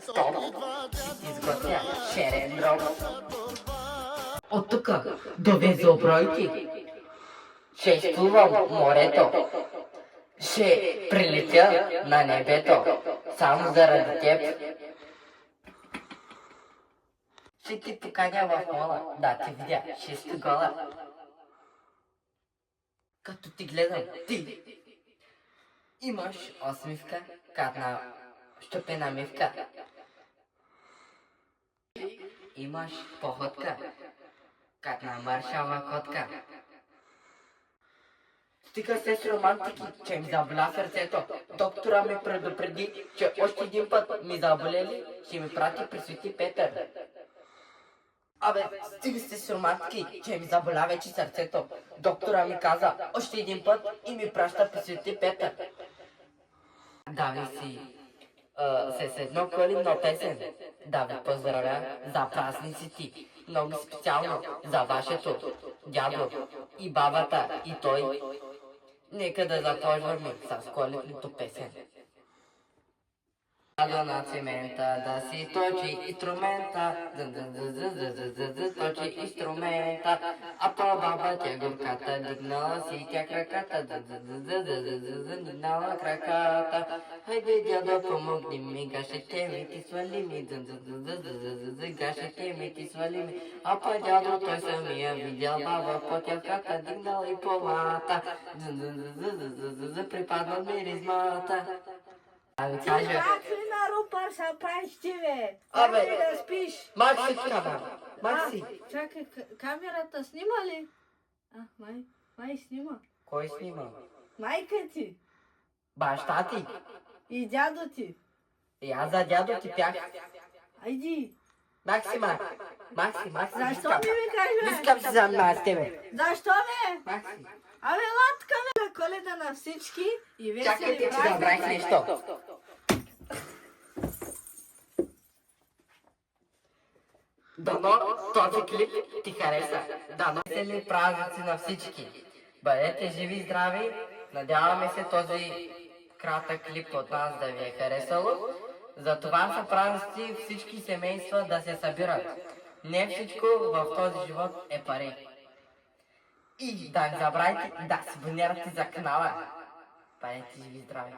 Скоро изготвя шерен дроб. От тук до Везобройки ще изплувам морето. Ще прилетя на небето, само заради теб. Ще ти поканя в мола, да ти видя чисто гола. Като ти гледам, ти имаш усмивка, кадна щупена мивка. Имаш походка, кадна маршава котка. Стига се с романтики, че ми заболя сърцето. Доктора ме предупреди, че още един път ми заболели, ще ми прати при Свети Петър. Абе, стига се с романтики, че ми заболя вече сърцето. Доктора ми каза още един път и ми праща при Свети Петър. Дави си с едно коледна песен да ви поздравя за празниците, много специално за вашето дядо и бабата и той. Нека да започваме с коледното песен. Дядо на цемента да си точи инструмента, точи инструмента, а то баба тя горката дигнала си тя краката, дигнала краката. Хайде дядо помогни ми, гашите ми ти свали ми, гашите ми ти свали ми, а па дядо той самия видял баба по тялката дигнала и полата, припаднал миризмата. Ами кажа... Как ли на рупар са правиш ти, бе? Абе, Как ли да спиш? Максичка, бе. Макси. Чакай, камерата снима ли? Май снима. Кой снима? Майка ти Баща ти. и дядо ти. И аз за дядо ти пях. Айди. Макси. Защо ми викаш, бе? Искам си занимава с тебе. Защо, бе? Макси. Абе, латка, бе. На Коледа на всички и весели Чакайте, че празници. забравих нещо. Дано този клип ти хареса. Дано весели празници на всички. Бъдете живи и здрави. Надяваме се този кратък клип от нас да ви е харесало. Затова са празници всички семейства да се събират. Не всичко в този живот е пари. И да не забравяйте да се абонирате за канала. Бъдете живи и здрави.